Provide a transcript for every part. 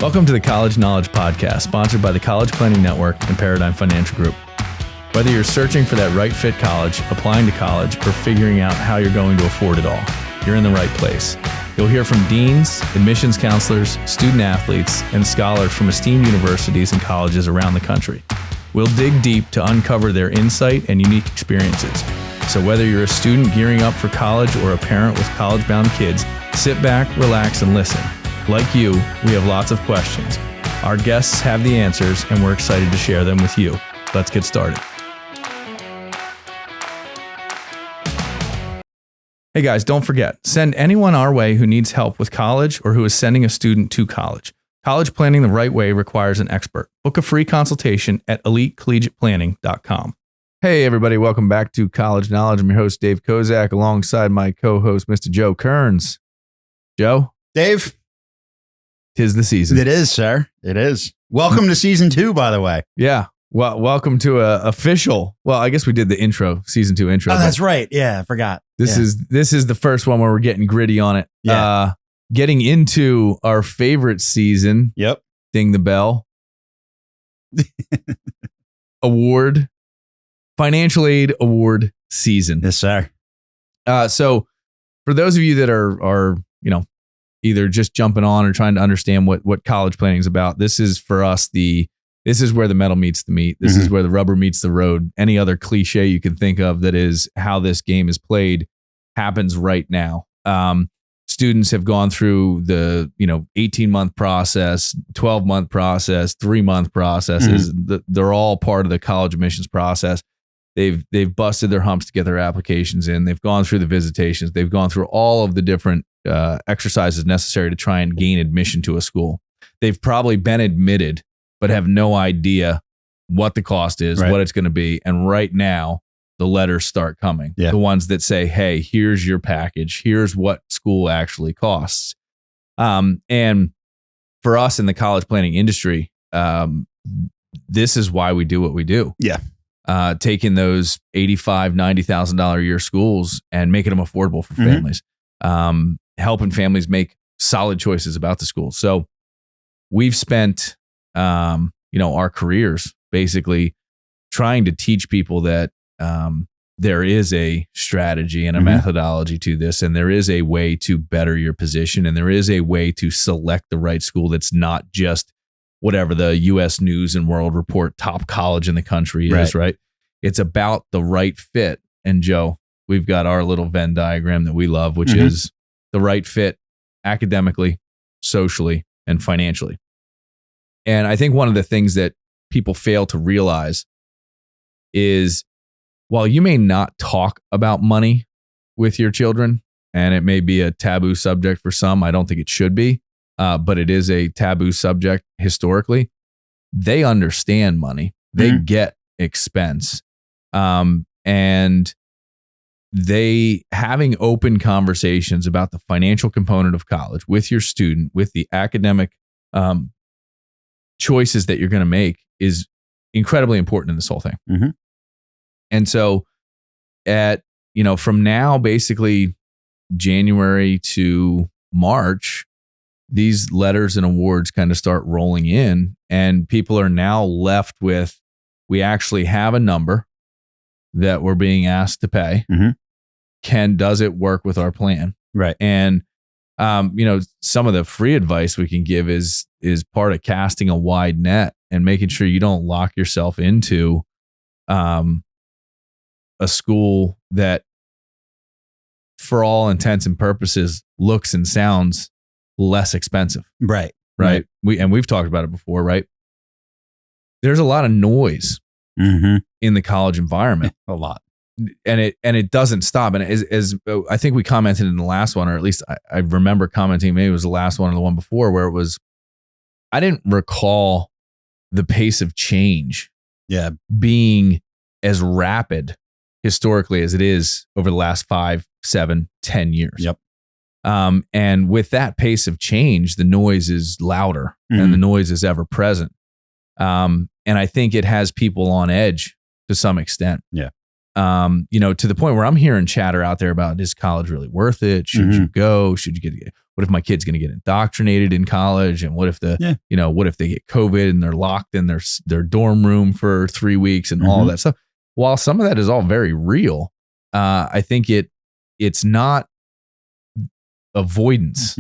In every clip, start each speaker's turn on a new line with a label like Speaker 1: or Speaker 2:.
Speaker 1: Welcome to the College Knowledge Podcast, sponsored by the College Planning Network and Paradigm Financial Group. Whether you're searching for that right fit college, applying to college, or figuring out how you're going to afford it all, you're in the right place. You'll hear from deans, admissions counselors, student athletes, and scholars from esteemed universities and colleges around the country. We'll dig deep to uncover their insight and unique experiences. So whether you're a student gearing up for college or a parent with college-bound kids, sit back, relax, and listen. Like you, we have lots of questions. Our guests have the answers, and we're excited to share them with you. Let's get started. Hey guys, don't forget, send anyone our way who needs help with college or who is sending a student to college. College planning the right way requires an expert. Book a free consultation at elitecollegiateplanning.com. Hey everybody, welcome back to College Knowledge. I'm your host, Dave Kozak, alongside my co-host, Mr. Joe Kearns. Joe?
Speaker 2: Dave?
Speaker 1: 'Tis the season.
Speaker 2: It is, sir. It is. Welcome to season 2, by the way.
Speaker 1: Yeah. Well, welcome to a official. Well, I guess we did the intro, season 2 intro.
Speaker 2: Oh, that's right. Yeah, I forgot.
Speaker 1: This is the first one where we're getting gritty on it.
Speaker 2: Yeah.
Speaker 1: Getting into our favorite season.
Speaker 2: Yep.
Speaker 1: Ding the bell. Award. Financial aid award season.
Speaker 2: Yes, sir.
Speaker 1: So for those of you that are either just jumping on or trying to understand what college planning is about, this is for us this is where the metal meets the meat. This is where the rubber meets the road. Any other cliche you can think of that is how this game is played happens right now. Students have gone through the 18-month process, 12-month process, 3-month processes. They're all part of the college admissions process. They've busted their humps to get their applications in. They've gone through the visitations. They've gone through all of the different exercises necessary to try and gain admission to a school. They've probably been admitted, but have no idea what the cost is, what it's going to be. And right now, the letters start coming. Yeah. The ones that say, hey, here's your package. Here's what school actually costs. And for us in the college planning industry, this is why we do what we do.
Speaker 2: Yeah.
Speaker 1: Taking those $85,000, $90,000 a year schools and making them affordable for families. Helping families make solid choices about the school. So we've spent, our careers basically trying to teach people that there is a strategy and a methodology to this, and there is a way to better your position, and there is a way to select the right school that's not just whatever the U.S. News and World Report top college in the country is, right? It's about the right fit. And Joe, we've got our little Venn diagram that we love, which is the right fit academically, socially, and financially. And I think one of the things that people fail to realize is while you may not talk about money with your children, and it may be a taboo subject for some, I don't think it should be, but it is a taboo subject historically, they understand money. They get expense. And they having open conversations about the financial component of college with your student, with the academic choices that you're going to make is incredibly important in this whole thing. And so from now, basically January to March, these letters and awards kind of start rolling in, and people are now left with, we actually have a number that we're being asked to pay. Does it work with our plan? Right. And, some of the free advice we can give is part of casting a wide net and making sure you don't lock yourself into a school that for all intents and purposes looks and sounds less expensive. Right. We've talked about it before, right? There's a lot of noise in the college environment. A lot. And it doesn't stop. And as I think we commented in the last one, or at least I remember commenting, maybe it was the last one or the one before, where it was, I didn't recall the pace of change being as rapid historically as it is over the last 5, 7, 10 years. Yep. And with that pace of change, the noise is louder and the noise is ever present. And I think it has people on edge to some extent. Yeah. To the point where I'm hearing chatter out there about, is college really worth it? Should you go? Should you get? What if my kid's going to get indoctrinated in college? And what if what if they get COVID and they're locked in their dorm room for 3 weeks and all of that stuff? While some of that is all very real, I think it's not avoidance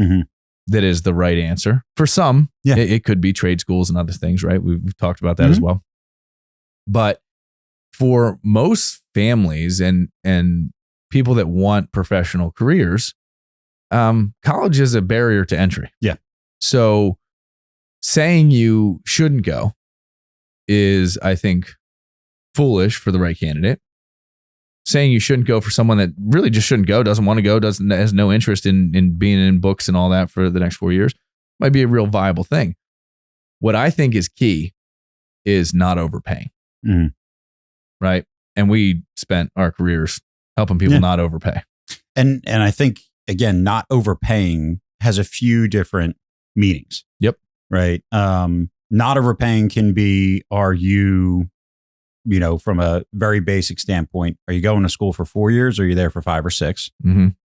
Speaker 1: that is the right answer. For some, it could be trade schools and other things, right? We've talked about that as well. But for most families and people that want professional careers, college is a barrier to entry.
Speaker 2: Yeah.
Speaker 1: So saying you shouldn't go is, I think, foolish for the right candidate. Saying you shouldn't go for someone that really just shouldn't go, doesn't want to go, has no interest in being in books and all that for the next 4 years, might be a real viable thing. What I think is key is not overpaying. Right. And we spent our careers helping people not overpay.
Speaker 2: And I think, again, not overpaying has a few different meanings.
Speaker 1: Yep.
Speaker 2: Right. Not overpaying can be, are you, from a very basic standpoint, are you going to school for 4 years or are you there for 5 or 6?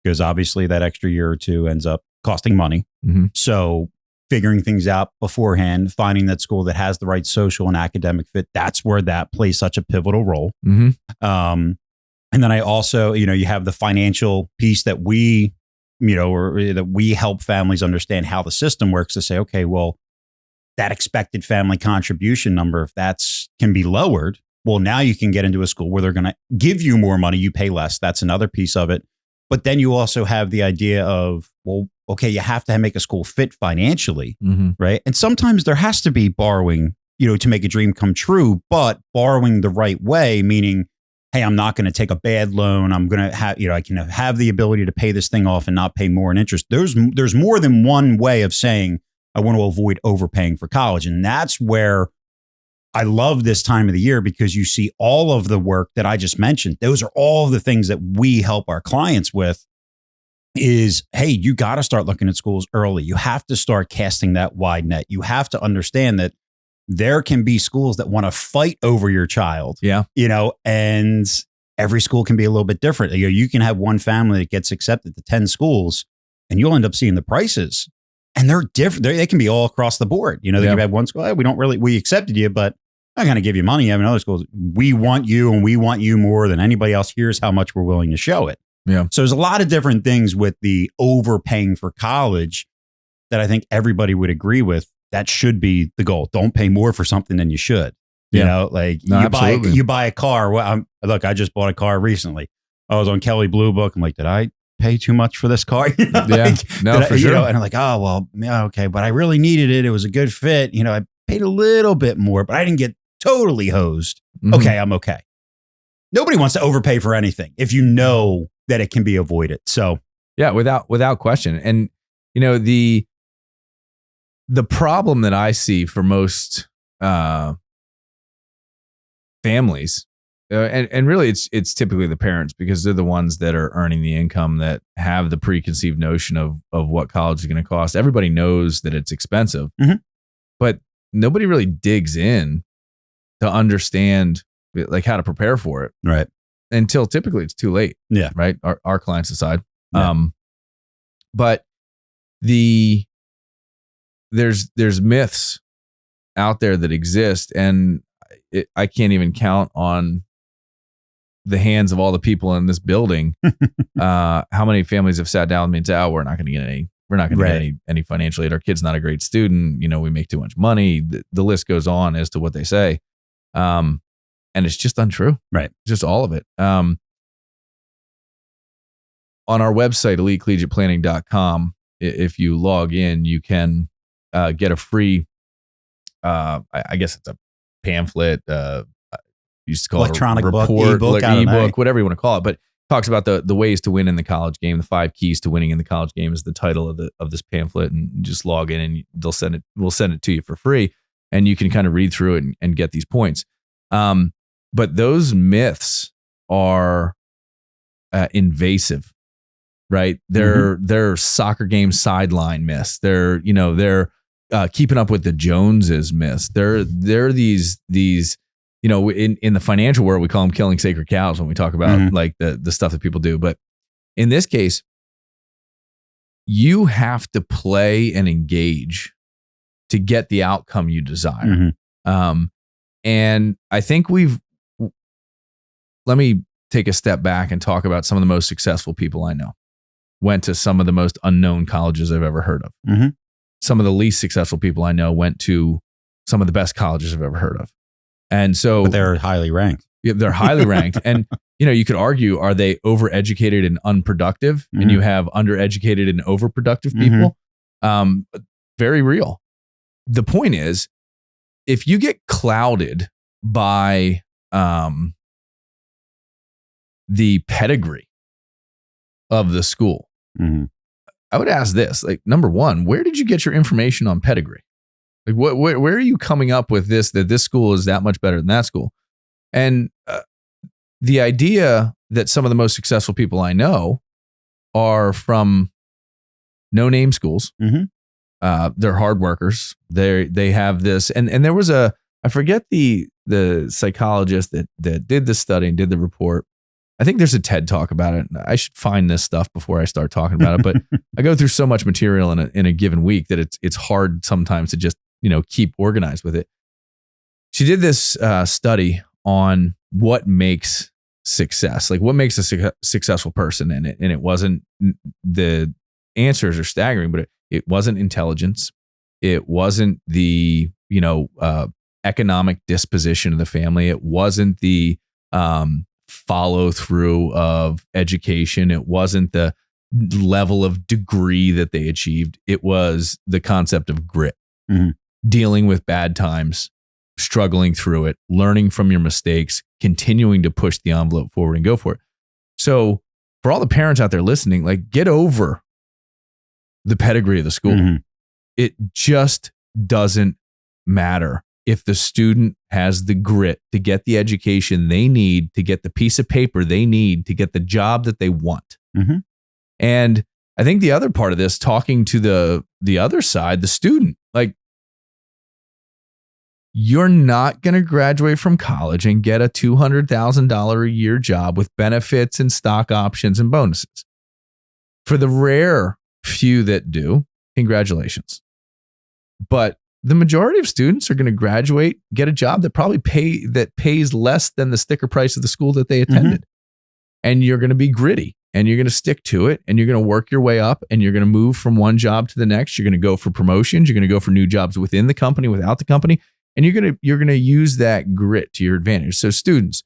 Speaker 2: Because obviously that extra year or two ends up costing money. So figuring things out beforehand, finding that school that has the right social and academic fit, that's where that plays such a pivotal role. And then I also, you have the financial piece that we, or that we help families understand how the system works to say, okay, well, that expected family contribution number, if that's can be lowered, well, now you can get into a school where they're going to give you more money, you pay less. That's another piece of it. But then you also have the idea of, well, okay, you have to make a school fit financially, right? And sometimes there has to be borrowing, to make a dream come true, but borrowing the right way, meaning, hey, I'm not going to take a bad loan. I'm going to have, I can have the ability to pay this thing off and not pay more in interest. There's more than one way of saying, I want to avoid overpaying for college. And that's where I love this time of the year, because you see all of the work that I just mentioned. Those are all the things that we help our clients with is, hey, you got to start looking at schools early. You have to start casting that wide net. You have to understand that there can be schools that want to fight over your child. Yeah. And every school can be a little bit different. You can have one family that gets accepted to 10 schools and you'll end up seeing the prices. And they're different. They can be all across the board. They can have one school, hey, we accepted you, but I'm not going to give you money. You have another schools. We want you and we want you more than anybody else. Here's how much we're willing to show it. Yeah. So there's a lot of different things with the overpaying for college that I think everybody would agree with. That should be the goal. Don't pay more for something than you should. You buy a car. Well, I just bought a car recently. I was on Kelley Blue Book. I'm like, did I pay too much for this car? For sure. And I'm like, oh, well, yeah, okay. But I really needed it. It was a good fit. I paid a little bit more, but I didn't get totally hosed. Okay, I'm okay. Nobody wants to overpay for anything if you know that it can be avoided. So
Speaker 1: yeah, without question. And the problem that I see for most families, and really it's typically the parents, because they're the ones that are earning the income, that have the preconceived notion of what college is going to cost. Everybody knows that it's expensive, but nobody really digs in to understand like how to prepare for it.
Speaker 2: Right.
Speaker 1: Until typically it's too late. Yeah. Right. Our clients aside. Yeah. But there's myths out there that exist, and I can't even count on the hands of all the people in this building. How many families have sat down with me and said, "Oh, we're not going to get any financial aid. Our kid's not a great student. We make too much money." The list goes on as to what they say. And it's just untrue. Right. Just all of it. On our website, elitecollegiateplanning.com, if you log in, you can get a free, I guess it's a pamphlet, you used to call
Speaker 2: electronic
Speaker 1: it a report, ebook, whatever you want to call it. But talks about the ways to win in the college game. The 5 keys to winning in the college game is the title of this pamphlet, and just log in and we'll send it to you for free, and you can kind of read through it and get these points. But those myths are invasive, right? They're soccer game sideline myths. They're keeping up with the Joneses myths. They're these in the financial world, we call them killing sacred cows when we talk about like the stuff that people do. But in this case, you have to play and engage to get the outcome you desire. And I think let me take a step back and talk about some of the most successful people I know. Went to some of the most unknown colleges I've ever heard of. Some of the least successful people I know went to some of the best colleges I've ever heard of. And so,
Speaker 2: but they're highly ranked.
Speaker 1: Yeah, they're highly ranked. And, you could argue, are they overeducated and unproductive? And you have undereducated and overproductive people? Very real. The point is, if you get clouded by the pedigree of the school, I would ask this, like, number one, where did you get your information on pedigree? Like, where are you coming up with this, that this school is that much better than that school? And the idea that some of the most successful people I know are from no-name schools. They're hard workers. They have this, and there was I forget the psychologist that did the study and did the report. I think there's a TED talk about it. I should find this stuff before I start talking about it. But I go through so much material in a given week that it's hard sometimes to just keep organized with it. She did this study on what makes success, like what makes a successful person, and it wasn't, the answers are staggering, but it wasn't intelligence, it wasn't the economic disposition of the family, it wasn't the follow through of education, it wasn't the level of degree that they achieved, it was the concept of grit, dealing with bad times, struggling through it, learning from your mistakes, continuing to push the envelope forward and go for it. So for all the parents out there listening, like, get over the pedigree of the school. It just doesn't matter if the student has the grit to get the education they need, to get the piece of paper they need, to get the job that they want. And I think the other part of this, talking to the other side, the student, like, you're not going to graduate from college and get a $200,000 a year job with benefits and stock options and bonuses. For the rare few that do, congratulations. But the majority of students are going to graduate, get a job that probably pays less than the sticker price of the school that they attended. And you're going to be gritty, and you're going to stick to it, and you're going to work your way up, and you're going to move from one job to the next. You're going to go for promotions. You're going to go for new jobs within the company, without the company. And you're going to use that grit to your advantage. So students,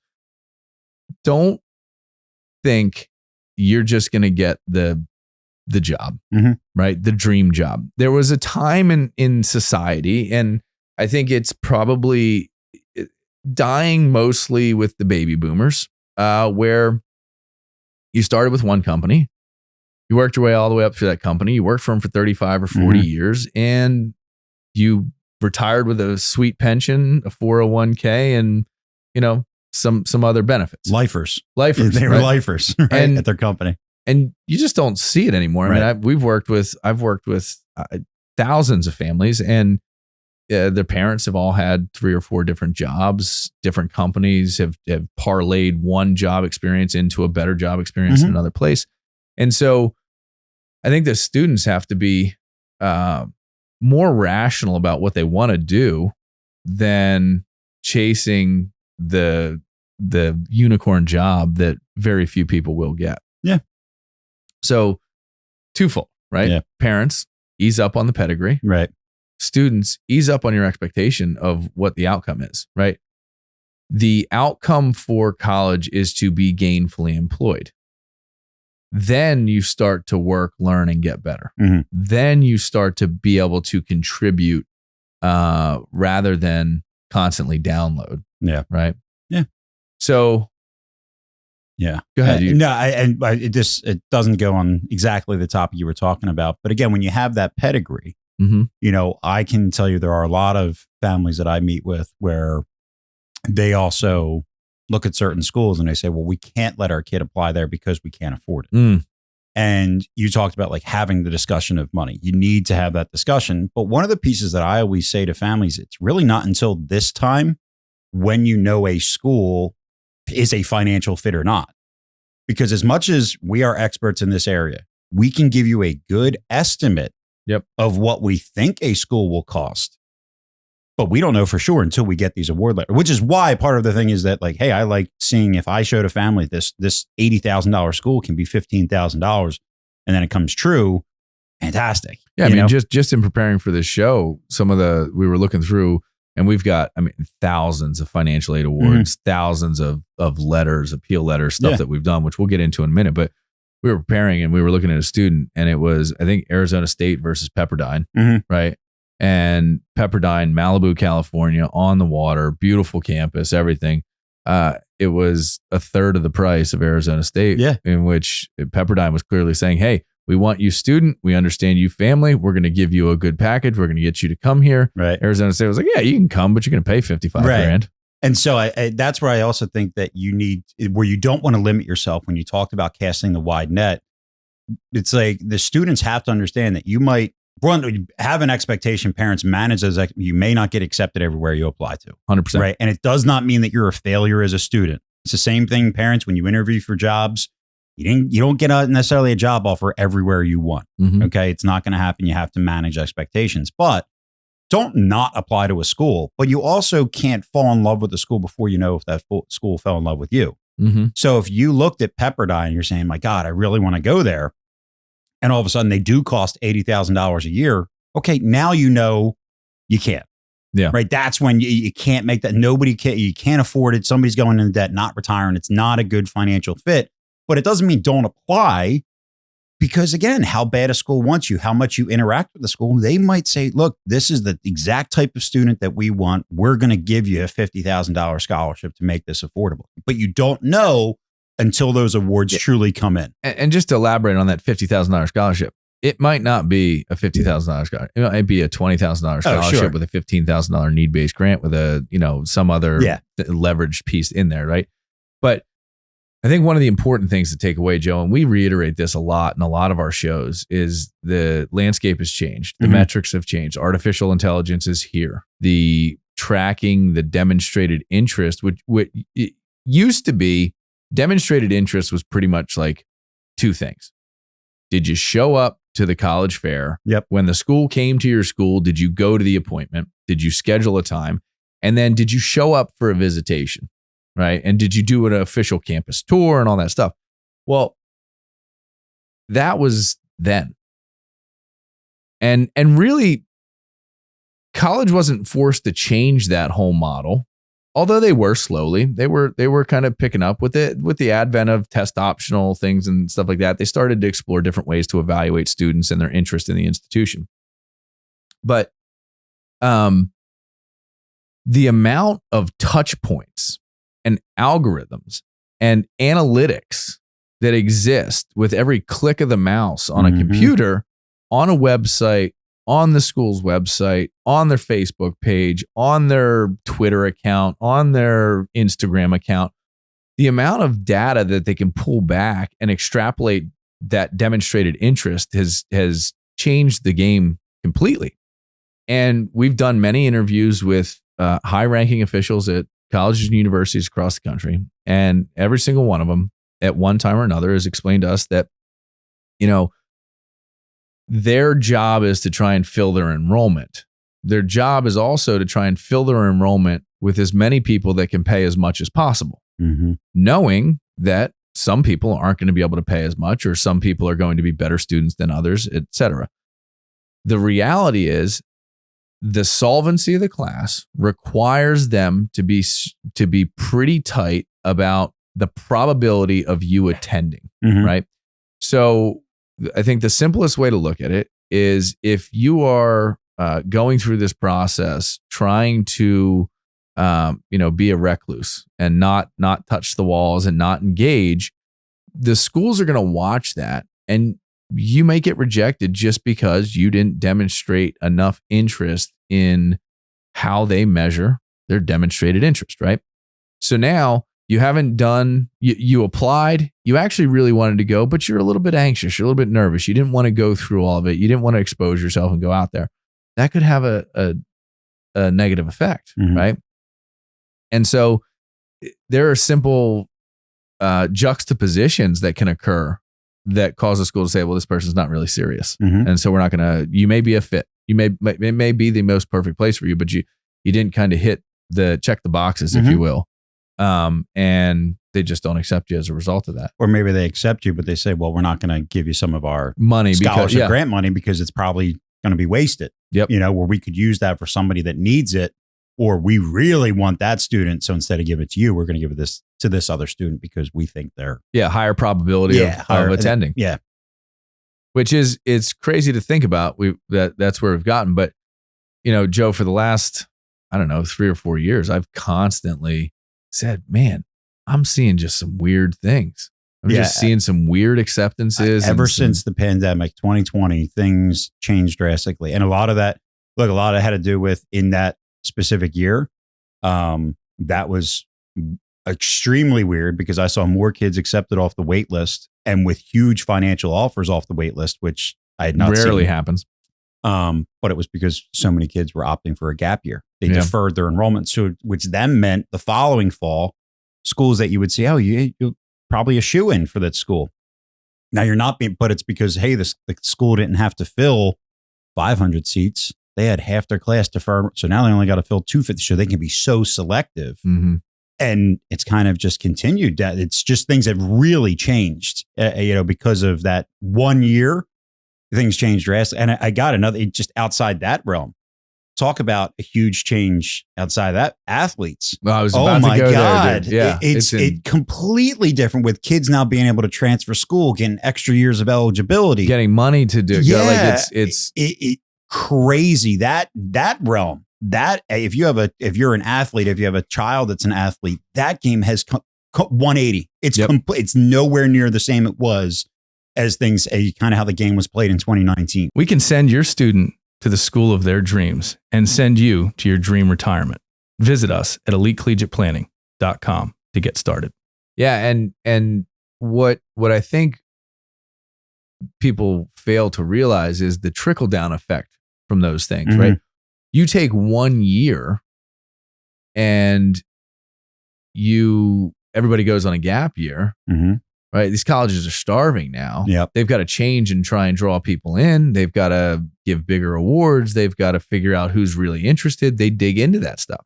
Speaker 1: don't think you're just going to get the job, right? The dream job. There was a time in society, and I think it's probably dying mostly with the baby boomers, where you started with one company, you worked your way all the way up through that company, you worked for them for 35 or 40 years, and you retired with a sweet pension, a 401k, and some other benefits.
Speaker 2: Lifers.
Speaker 1: They
Speaker 2: were lifers, right, at their company.
Speaker 1: And you just don't see it anymore. I mean, I've worked with thousands of families, and their parents have all had 3 or 4 different jobs. Different companies have parlayed one job experience into a better job experience in another place. And so I think the students have to be more rational about what they want to do than chasing the unicorn job that very few people will get.
Speaker 2: Yeah.
Speaker 1: So twofold, right?
Speaker 2: Yeah.
Speaker 1: Parents, ease up on the pedigree.
Speaker 2: Right.
Speaker 1: Students, ease up on your expectation of what the outcome is, right? The outcome for college is to be gainfully employed. Then you start to work, learn, and get better. Then you start to be able to contribute rather than constantly download.
Speaker 2: Yeah.
Speaker 1: Right.
Speaker 2: Yeah.
Speaker 1: So.
Speaker 2: Yeah.
Speaker 1: Go ahead.
Speaker 2: It doesn't go on exactly the topic you were talking about. But again, when you have that pedigree, I can tell you there are a lot of families that I meet with where they also look at certain schools and they say, well, we can't let our kid apply there because we can't afford it. And you talked about like having the discussion of money. You need to have that discussion. But one of the pieces that I always say to families, it's really not until this time when you know a school is a financial fit or not. Because as much as we are experts in this area, we can give you a good estimate of what we think a school will cost. But we don't know for sure until we get these award letters, which is why part of the thing is that, like, hey, I like seeing if I showed a family this $80,000 school can be $15,000 and then it comes true. Fantastic.
Speaker 1: Yeah. I mean, just in preparing for this show, we were looking through, and we've got, thousands of financial aid awards, thousands of letters, appeal letters, stuff that we've done, which we'll get into in a minute. But we were preparing and we were looking at a student, and it was, I think, Arizona State versus Pepperdine, right? And Pepperdine, Malibu, California, on the water, beautiful campus, everything. It was a third of the price of Arizona State, in which Pepperdine was clearly saying, hey, we want you student. We understand you family. We're going to give you a good package. We're going to get you to come here.
Speaker 2: Right.
Speaker 1: Arizona State was like, yeah, you can come, but you're going to pay $55,000.
Speaker 2: And so that's where I also think that you need, where you don't want to limit yourself when you talked about casting the wide net. It's like the students have to understand that you might have an expectation. Parents manage as you may not get accepted everywhere you apply to.
Speaker 1: 100%.
Speaker 2: Right. And it does not mean that you're a failure as a student. It's the same thing, parents, when you interview for jobs. You don't get necessarily a job offer everywhere you want. Okay. It's not going to happen. You have to manage expectations, but don't not apply to a school, but you also can't fall in love with the school before you know if that school fell in love with you. So if you looked at Pepperdine and you're saying, my God, I really want to go there, and all of a sudden they do cost $80,000 a year. Okay. Now you know you can't.
Speaker 1: Yeah.
Speaker 2: Right. That's when you can't make that. You can't afford it. Somebody's going into debt, not retiring. It's not a good financial fit. But it doesn't mean don't apply, because, again, how bad a school wants you, how much you interact with the school, they might say, look, this is the exact type of student that we want. We're going to give you a $50,000 scholarship to make this affordable. But you don't know until those awards truly come in.
Speaker 1: And just to elaborate on that $50,000 scholarship, it might not be a $50,000 scholarship. It might be a $20,000 scholarship with a $15,000 need-based grant with some other leveraged piece in there, right? But I think one of the important things to take away, Joe, and we reiterate this a lot in a lot of our shows, is the landscape has changed. The metrics have changed. Artificial intelligence is here. The tracking, the demonstrated interest, which it used to be, demonstrated interest was pretty much like two things. Did you show up to the college fair? When the school came to your school, did you go to the appointment? Did you schedule a time? And then did you show up for a visitation? Right. And did you do an official campus tour and all that stuff? Well, that was then. And really, college wasn't forced to change that whole model, although they were slowly. They were kind of picking up with it, with the advent of test optional things and stuff like that. They started to explore different ways to evaluate students and their interest in the institution. But the amount of touch points and algorithms and analytics that exist with every click of the mouse on a computer, on a website, on the school's website, on their Facebook page, on their Twitter account, on their Instagram account, the amount of data that they can pull back and extrapolate that demonstrated interest has changed the game completely. And we've done many interviews with high-ranking officials at colleges and universities across the country, and every single one of them at one time or another has explained to us that, their job is to try and fill their enrollment. Their job is also to try and fill their enrollment with as many people that can pay as much as possible, knowing that some people aren't going to be able to pay as much, or some people are going to be better students than others, et cetera. The reality is, the solvency of the class requires them to be pretty tight about the probability of you attending, right? So I think the simplest way to look at it is, if you are going through this process trying to be a recluse and not touch the walls and not engage, the schools are going to watch that, and you may get rejected just because you didn't demonstrate enough interest in how they measure their demonstrated interest, right? So now you haven't done, you applied, you actually really wanted to go, but you're a little bit anxious, you're a little bit nervous. You didn't want to go through all of it. You didn't want to expose yourself and go out there. That could have a negative effect, right? And so there are simple juxtapositions that can occur that cause a school to say, well, this person's not really serious. And so we're not going to, you may be a fit. It may be the most perfect place for you, but you didn't kind of hit check the boxes, if you will. And they just don't accept you as a result of that.
Speaker 2: Or maybe they accept you, but they say, well, we're not going to give you some of our
Speaker 1: money
Speaker 2: scholarship grant money because it's probably going to be wasted.
Speaker 1: Yep.
Speaker 2: Where we could use that for somebody that needs it, or we really want that student. So instead of giving it to you, we're going to give it to this other student because we think they're
Speaker 1: higher probability of attending.
Speaker 2: Yeah.
Speaker 1: Which it's crazy to think about. That's where we've gotten. But, Joe, for the last, 3 or 4 years, I've constantly said, man, I'm seeing just some weird things. I'm just seeing some weird acceptances.
Speaker 2: Ever since the pandemic, 2020, things changed drastically. And a lot of that had to do with in that specific year. That was extremely weird because I saw more kids accepted off the wait list and with huge financial offers off the wait list, which I had not seen.
Speaker 1: Rarely happens.
Speaker 2: But it was because so many kids were opting for a gap year. They deferred their enrollment, which then meant the following fall, schools that you would see, you're probably a shoe-in for that school. Now you're not being, but it's because, hey, the school didn't have to fill 500 seats. They had half their class deferred. So now they only got to fill 250. So they can be so selective. And it's kind of just continued. It's just things have really changed, because of that 1 year, things changed drastically. And I got another, just outside that realm. Talk about a huge change outside of that. Athletes.
Speaker 1: Well, I was about to go there, dude. Yeah,
Speaker 2: it's completely different with kids now being able to transfer school, getting extra years of eligibility,
Speaker 1: getting money to do.
Speaker 2: Yeah, it's crazy that realm. That if you're an athlete, if you have a child that's an athlete, that game has 180. It's it's nowhere near the same it was as things kind of how the game was played in 2019.
Speaker 3: We can send your student to the school of their dreams and send you to your dream retirement. Visit us at elitecollegiateplanning.com to get started.
Speaker 1: Yeah, and what I think people fail to realize is the trickle down effect from those things, right? You take 1 year and everybody goes on a gap year, right? These colleges are starving now.
Speaker 2: Yep.
Speaker 1: They've got to change and try and draw people in. They've got to give bigger awards. They've got to figure out who's really interested. They dig into that stuff.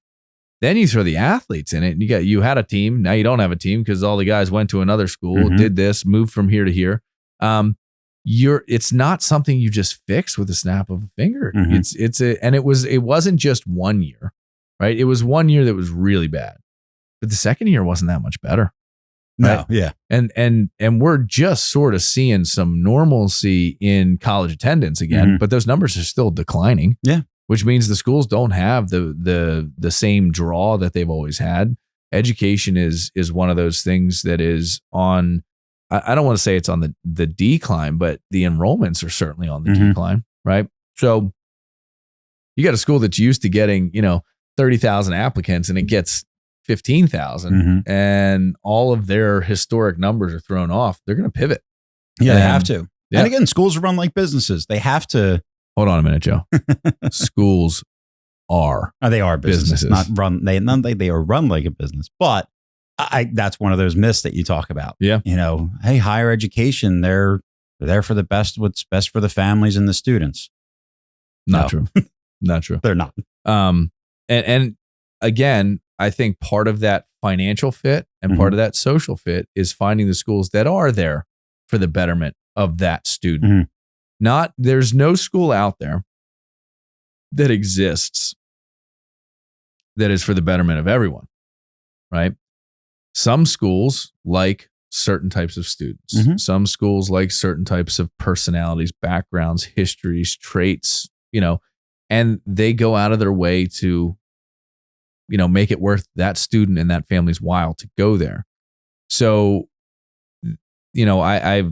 Speaker 1: Then you throw the athletes in it and you had a team. Now you don't have a team because all the guys went to another school, did this, moved from here to here. It's not something you just fix with a snap of a finger. It wasn't just 1 year, right? It was 1 year that was really bad, but the second year wasn't that much better.
Speaker 2: No,
Speaker 1: right?
Speaker 2: yeah.
Speaker 1: And we're just sort of seeing some normalcy in college attendance again, but those numbers are still declining.
Speaker 2: Yeah.
Speaker 1: Which means the schools don't have the same draw that they've always had. Education is one of those things that is on, I don't want to say it's on the decline, but the enrollments are certainly on the decline, right? So you got a school that's used to getting, 30,000 applicants and it gets 15,000 and all of their historic numbers are thrown off. They're going to pivot.
Speaker 2: Yeah, they have to. Yeah. And again, schools are run like businesses. They have to.
Speaker 1: Hold on a minute, Joe. Schools are.
Speaker 2: They are businesses. Not run. They are run like a business. But that's one of those myths that you talk about.
Speaker 1: Yeah.
Speaker 2: Hey, higher education, they're there for the best, what's best for the families and the students.
Speaker 1: Not true. Not true.
Speaker 2: They're not.
Speaker 1: And again, I think part of that financial fit and part of that social fit is finding the schools that are there for the betterment of that student. There's no school out there that exists that is for the betterment of everyone, right? Some schools like certain types of students. Some schools like certain types of personalities, backgrounds, histories, traits, and they go out of their way to, make it worth that student and that family's while to go there. So, I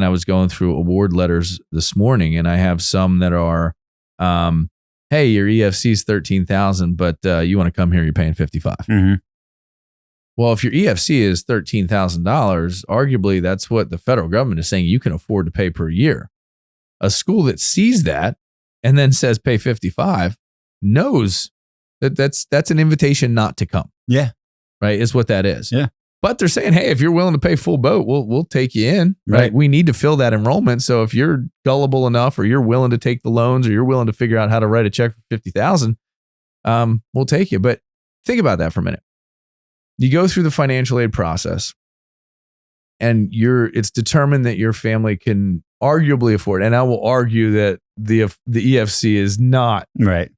Speaker 1: was going through award letters this morning and I have some that are, hey, your EFC is 13,000, but you want to come here, you're paying 55. Well, if your EFC is $13,000, arguably that's what the federal government is saying you can afford to pay per year. A school that sees that and then says pay 55 knows that that's an invitation not to come.
Speaker 2: Yeah.
Speaker 1: right? Is what that is.
Speaker 2: Yeah.
Speaker 1: But they're saying, hey, if you're willing to pay full boat, we'll take you in, right? We need to fill that enrollment. So if you're gullible enough, or you're willing to take the loans, or you're willing to figure out how to write a check for $50,000, we'll take you. But think about that for a minute. You go through the financial aid process, and it's determined that your family can arguably afford. And I will argue that the EFC is not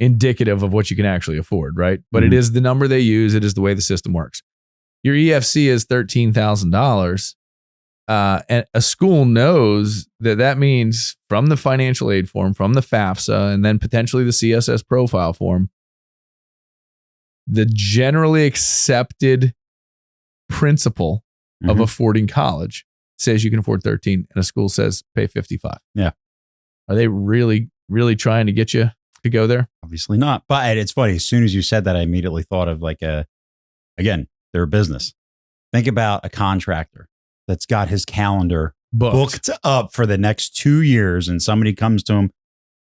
Speaker 1: indicative of what you can actually afford, right? But it is the number they use. It is the way the system works. Your EFC is $13,000, and a school knows that means from the financial aid form, from the FAFSA, and then potentially the CSS profile form, the generally accepted principle of affording college says you can afford 13, and a school says pay 55.
Speaker 2: Yeah.
Speaker 1: Are they really, really trying to get you to go there?
Speaker 2: Obviously not. But it's funny. As soon as you said that, I immediately thought of again, they're a business. Think about a contractor that's got his calendar booked up for the next 2 years, and somebody comes to him.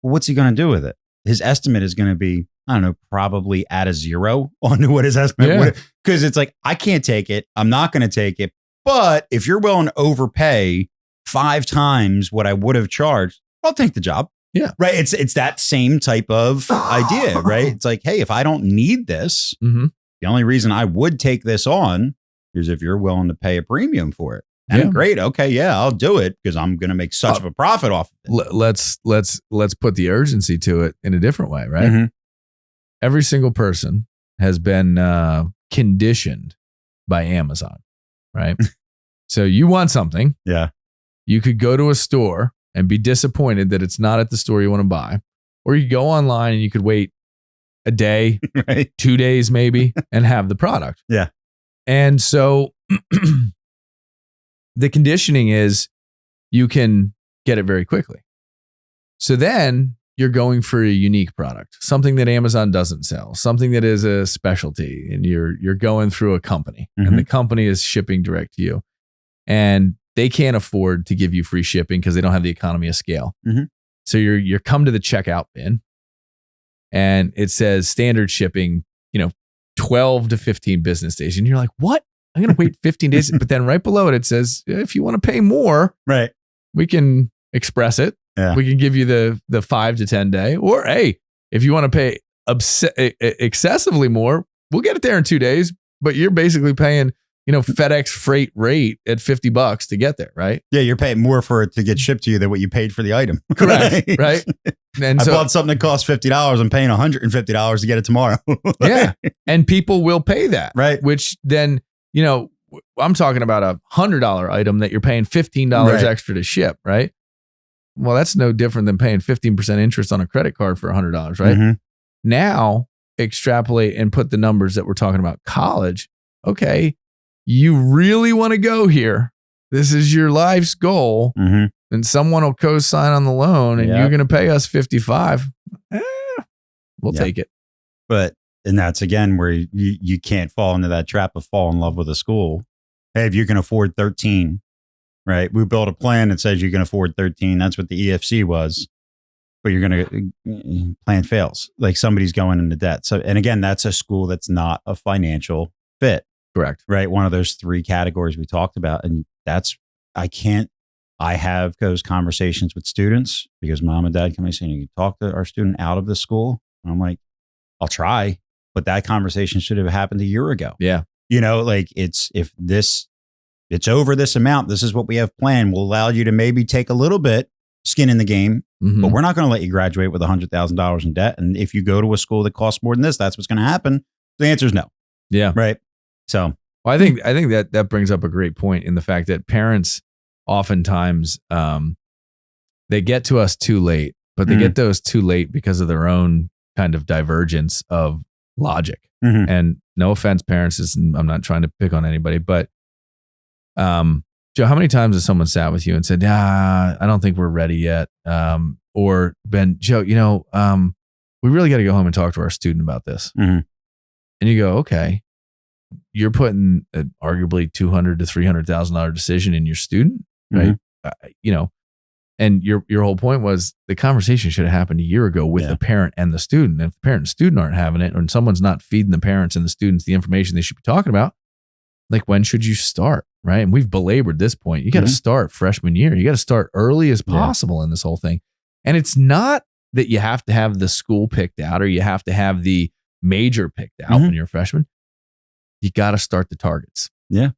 Speaker 2: Well, what's he going to do with it? His estimate is going to be, I don't know, probably at a zero on what his estimate would. Because it's like, I can't take it. I'm not going to take it. But if you're willing to overpay 5 times what I would have charged, I'll take the job.
Speaker 1: Yeah.
Speaker 2: Right. It's that same type of idea, right? It's like, hey, if I don't need this, the only reason I would take this on is if you're willing to pay a premium for it. And great. Okay. Yeah, I'll do it because I'm going to make such of a profit off of it.
Speaker 1: Let's put the urgency to it in a different way, right? Every single person has been conditioned by Amazon, right? So you want something.
Speaker 2: Yeah.
Speaker 1: You could go to a store and be disappointed that it's not at the store you want to buy. Or you go online and you could wait a day, 2 days maybe, and have the product.
Speaker 2: Yeah.
Speaker 1: And so the conditioning is you can get it very quickly. So then you're going for a unique product, something that Amazon doesn't sell, something that is a specialty, and you're going through a company, and the company is shipping direct to you. And they can't afford to give you free shipping because they don't have the economy of scale. So you're come to the checkout bin, and it says standard shipping, 12 to 15 business days. And you're like, what? I'm going to wait 15 days. But then right below it says, if you want to pay more, we can express it.
Speaker 2: Yeah.
Speaker 1: We can give you the 5 to 10 day. Or, hey, if you want to pay excessively more, we'll get it there in 2 days. But you're basically paying, FedEx freight rate at $50 to get there, right?
Speaker 2: Yeah, you're paying more for it to get shipped to you than what you paid for the item.
Speaker 1: Correct, right? And
Speaker 2: I bought something that costs $50. I'm paying $150 to get it tomorrow.
Speaker 1: Yeah, and people will pay that,
Speaker 2: right?
Speaker 1: Which then, I'm talking about a $100 item that you're paying $15 extra to ship, right? Well, that's no different than paying 15% interest on a credit card for $100, right? Now, extrapolate and put the numbers that we're talking about college. Okay, you really want to go here. This is your life's goal. And someone will co-sign on the loan, and you're going to pay us $55. We'll take it.
Speaker 2: And that's again where you can't fall into that trap of fall in love with a school. Hey, if you can afford 13, right? We built a plan that says you can afford 13. That's what the EFC was. But you're going to plan fails. Like somebody's going into debt. So, and again, that's a school that's not a financial fit.
Speaker 1: Correct.
Speaker 2: Right. One of those 3 categories we talked about. And I have those conversations with students because mom and dad come in saying, you can talk to our student out of the school. And I'm like, I'll try. But that conversation should have happened a year ago.
Speaker 1: Yeah.
Speaker 2: It's over this amount. This is what we have planned. We'll allow you to maybe take a little bit skin in the game, but we're not going to let you graduate with $100,000 in debt. And if you go to a school that costs more than this, that's what's going to happen. The answer is no.
Speaker 1: Yeah.
Speaker 2: Right. So
Speaker 1: I think that brings up a great point in the fact that parents oftentimes they get to us too late, but they get those too late because of their own kind of divergence of logic. And no offense, parents, I'm not trying to pick on anybody, but Joe, how many times has someone sat with you and said, I don't think we're ready yet? Or Ben, Joe, we really got to go home and talk to our student about this. And you go, okay, you're putting arguably $200,000 to $300,000 decision in your student, right? And your whole point was the conversation should have happened a year ago with the parent and the student. And if the parent and student aren't having it, or someone's not feeding the parents and the students the information they should be talking about, like when should you start? Right. And we've belabored this point. You got to start freshman year. You got to start early as possible in this whole thing. And it's not that you have to have the school picked out or you have to have the major picked out when you're a freshman. You got to start the targets.
Speaker 2: Yeah.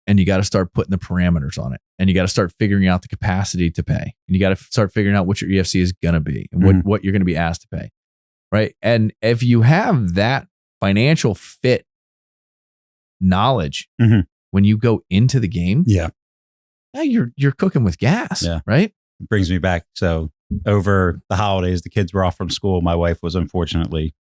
Speaker 1: And you got to start putting the parameters on it. And you got to start figuring out the capacity to pay. And you got to start figuring out what your EFC is going to be and what you're going to be asked to pay. Right. And if you have that financial fit knowledge when you go into the game, you're cooking with gas.
Speaker 2: Yeah.
Speaker 1: Right.
Speaker 2: It brings me back. So over the holidays, the kids were off from school. My wife was unfortunately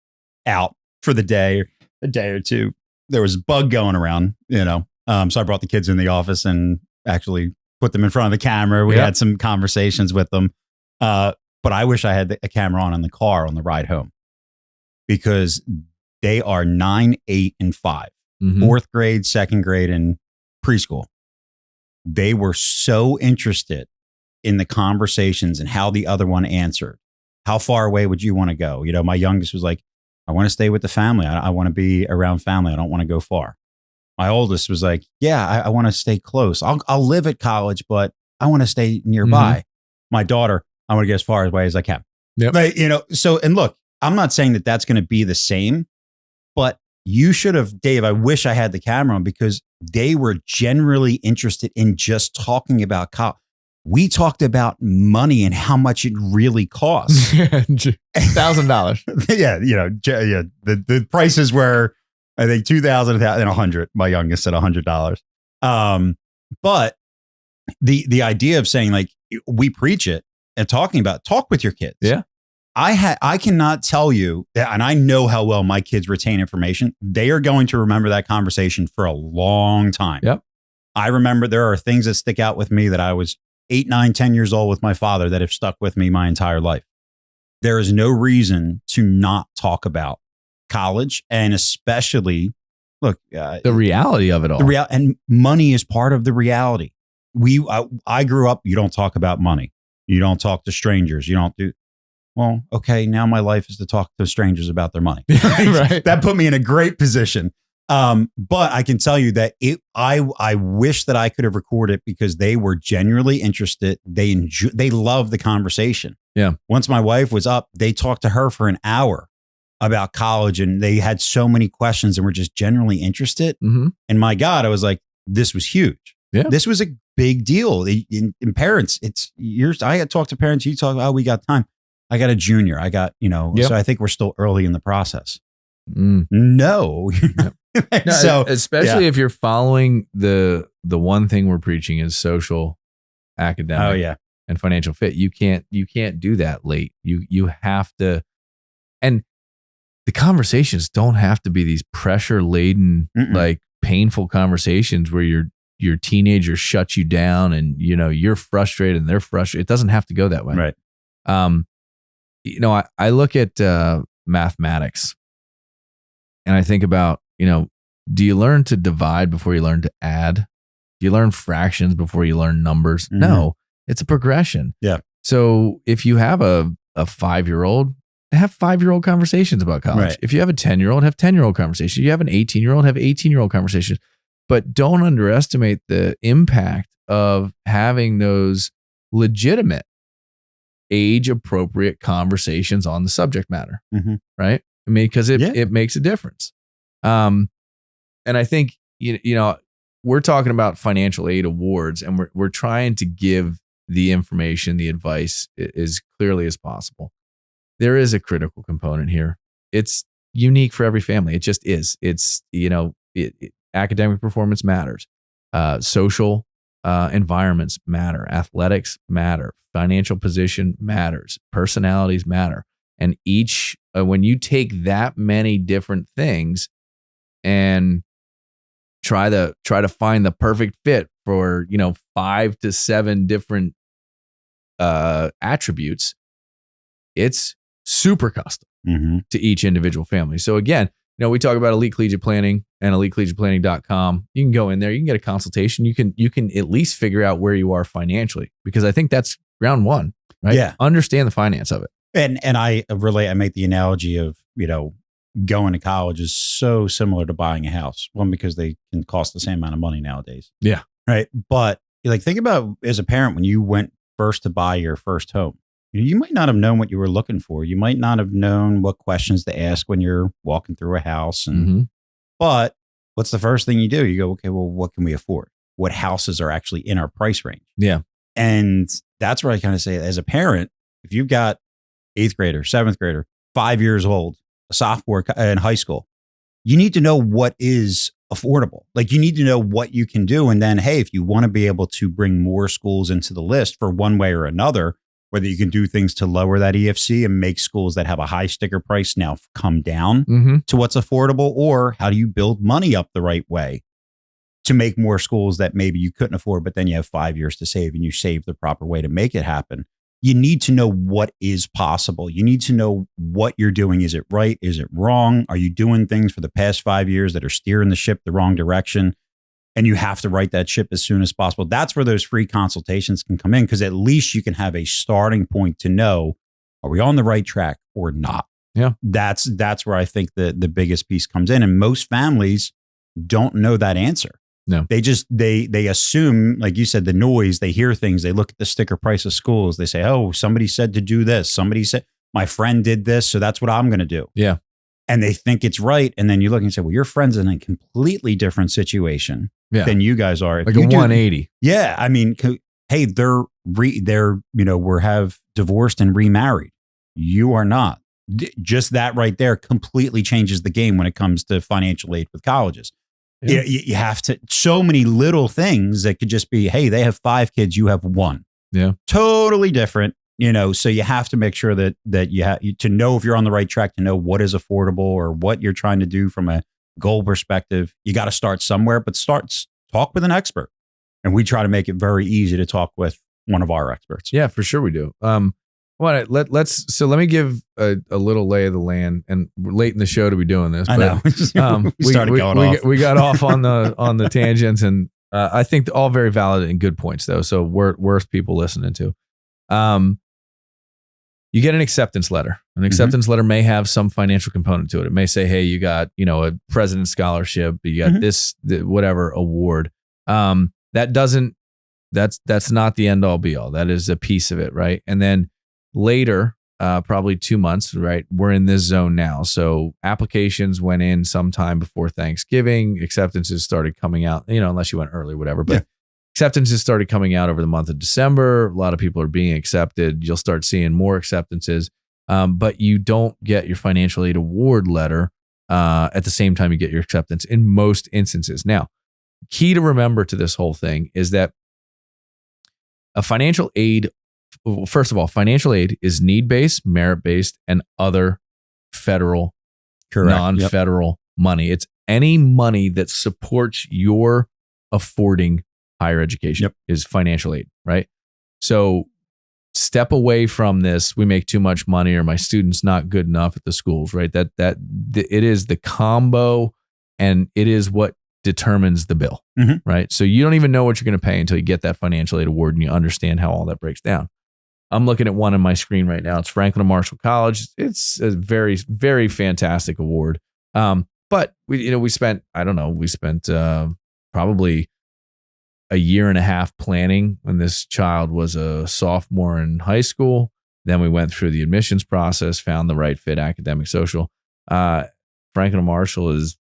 Speaker 2: out for the day, a day or two. There was a bug going around, so I brought the kids in the office and actually put them in front of the camera. We had some conversations with them. But I wish I had a camera on in the car on the ride home because they are 9, 8, and 5, fourth grade, second grade, and preschool. They were so interested in the conversations and how the other one answered. How far away would you want to go? My youngest was like, I want to stay with the family. I want to be around family. I don't want to go far. My oldest was like, yeah, I want to stay close. I'll live at college, but I want to stay nearby. My daughter, I want to get as far away as I can.
Speaker 1: Yep.
Speaker 2: And look, I'm not saying that that's going to be the same, but you should have, Dave, I wish I had the camera on because they were generally interested in just talking about college. We talked about money and how much it really costs.
Speaker 1: $1,000.
Speaker 2: The prices were, I think, $2,000 and $100. My youngest said $100. But the idea of saying like we preach it and talk with your kids.
Speaker 1: Yeah.
Speaker 2: I cannot tell you that, and I know how well my kids retain information. They are going to remember that conversation for a long time.
Speaker 1: Yep.
Speaker 2: I remember there are things that stick out with me that I was 8, 9, 10 years old with my father that have stuck with me my entire life. There is no reason to not talk about college and especially, look,
Speaker 1: the reality of it all.
Speaker 2: And money is part of the reality. I grew up, you don't talk about money. You don't talk to strangers. You don't do, well, okay, now my life is to talk to strangers about their money.
Speaker 1: Right.
Speaker 2: That put me in a great position. But I can tell you that I wish that I could have recorded because they were genuinely interested. They loved the conversation.
Speaker 1: Yeah.
Speaker 2: Once my wife was up, they talked to her for an hour about college and they had so many questions and were just generally interested. And my God, I was like, this was huge.
Speaker 1: Yeah.
Speaker 2: This was a big deal. In parents, it's years. I had talked to parents. You talk, oh, we got time. I got a junior. I got, so I think we're still early in the process. No. So
Speaker 1: especially if you're following the one thing we're preaching is social, academic, and financial fit. You can't do that late. You have to, and the conversations don't have to be these pressure laden, like painful conversations where your teenager shuts you down and you're frustrated and they're frustrated. It doesn't have to go that way.
Speaker 2: Right.
Speaker 1: I look at mathematics and I think about, do you learn to divide before you learn to add? Do you learn fractions before you learn numbers? No, it's a progression.
Speaker 2: Yeah.
Speaker 1: So if you have a 5-year-old, have 5-year-old conversations about college.
Speaker 2: Right.
Speaker 1: If you have a 10-year-old, have 10-year-old conversations. You have an 18-year-old, have 18-year-old conversations. But don't underestimate the impact of having those legitimate age-appropriate conversations on the subject matter, right? I mean, because it makes a difference. And I think we're talking about financial aid awards, and we're trying to give the information, the advice as clearly as possible. There is a critical component here. It's unique for every family. It just is. It's academic performance matters, social environments matter, athletics matter, financial position matters, personalities matter, and each when you take that many different things and try to find the perfect fit for 5 to 7 different attributes, it's super custom to each individual family. So again, we talk about Elite Collegiate Planning and elitecollegiateplanning.com. You can go in there, you can get a consultation. You can at least figure out where you are financially, because I think that's round one, right?
Speaker 2: Yeah.
Speaker 1: Understand the finance of it.
Speaker 2: And I make the analogy of, going to college is so similar to buying a house. One, because they can cost the same amount of money nowadays.
Speaker 1: Yeah.
Speaker 2: Right. But like, think about as a parent, when you went first to buy your first home, you might not have known what you were looking for. You might not have known what questions to ask when you're walking through a house. And but what's the first thing you do? You go, okay, well, what can we afford? What houses are actually in our price range?
Speaker 1: Yeah.
Speaker 2: And that's where I kind of say, as a parent, if you've got 8th grader, 7th grader, 5 years old, a sophomore in high school, you need to know what is affordable. Like, you need to know what you can do. And then, hey, if you want to be able to bring more schools into the list for one way or another, whether you can do things to lower that EFC and make schools that have a high sticker price now come down to what's affordable, or how do you build money up the right way to make more schools that maybe you couldn't afford, but then you have 5 years to save and you save the proper way to make it happen. You need to know what is possible. You need to know what you're doing. Is it right? Is it wrong? Are you doing things for the past 5 years that are steering the ship the wrong direction? And you have to right that ship as soon as possible. That's where those free consultations can come in, because at least you can have a starting point to know, are we on the right track or not?
Speaker 1: Yeah.
Speaker 2: That's where I think the biggest piece comes in. And most families don't know that answer.
Speaker 1: No.
Speaker 2: They just, they assume, like you said, the noise, they hear things, they look at the sticker price of schools. They say, oh, somebody said to do this. Somebody said, my friend did this, so that's what I'm going to do.
Speaker 1: Yeah.
Speaker 2: And they think it's right. And then you look and say, well, your friend's in a completely different situation than you guys are. If
Speaker 1: like
Speaker 2: you
Speaker 1: a 180.
Speaker 2: Yeah. I mean, hey, they're have divorced and remarried. You are not. Just that right there completely changes the game when it comes to financial aid with colleges. Yeah. You have to, so many little things that could just be, hey, they have 5 kids, you have 1.
Speaker 1: Yeah.
Speaker 2: Totally different. So you have to make sure that you have to know if you're on the right track, to know what is affordable or what you're trying to do from a goal perspective. You got to start somewhere, but talk with an expert. And we try to make it very easy to talk with one of our experts.
Speaker 1: Yeah, for sure we do. Let me give a little lay of the land, and we're late in the show to be doing this.
Speaker 2: I know. we started going off.
Speaker 1: We got off on the tangents, and I think all very valid and good points though. So worth people listening to. You get an acceptance letter. An acceptance letter may have some financial component to it. It may say, hey, you got, a president's scholarship, you got this whatever award. That's not the end all be all. That is a piece of it, right? And then later, probably 2 months, right? We're in this zone now. So applications went in sometime before Thanksgiving. Acceptances started coming out, unless you went early, whatever. But acceptances started coming out over the month of December. A lot of people are being accepted. You'll start seeing more acceptances, but you don't get your financial aid award letter at the same time you get your acceptance in most instances. Now, key to remember to this whole thing is that a financial aid, first of all, financial aid is need-based, merit-based, and other federal, non-federal money. It's any money that supports your affording higher education is financial aid, right? So step away from this. We make too much money, or my student's not good enough at the schools, right? That it is the combo, and it is what determines the bill, right? So you don't even know what you're going to pay until you get that financial aid award and you understand how all that breaks down. I'm looking at one on my screen right now. It's Franklin and Marshall College. It's a very, very fantastic award. But we spent probably a year and a half planning when this child was a sophomore in high school. Then we went through the admissions process, found the right fit, academic, social. Franklin and Marshall is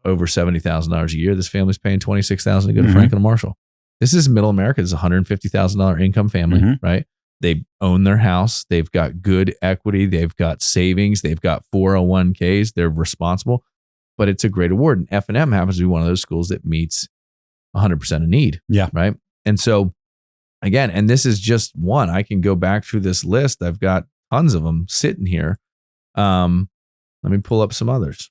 Speaker 1: over $70,000 a year. This family's paying $26,000 to go to Franklin and Marshall. This is middle America. This is a $150,000 income family, right? They own their house. They've got good equity. They've got savings. They've got 401ks. They're responsible, but it's a great award. And F&M happens to be one of those schools that meets 100% of need.
Speaker 2: Yeah.
Speaker 1: Right. And so again, and this is just one, I can go back through this list. I've got tons of them sitting here. Let me pull up some others.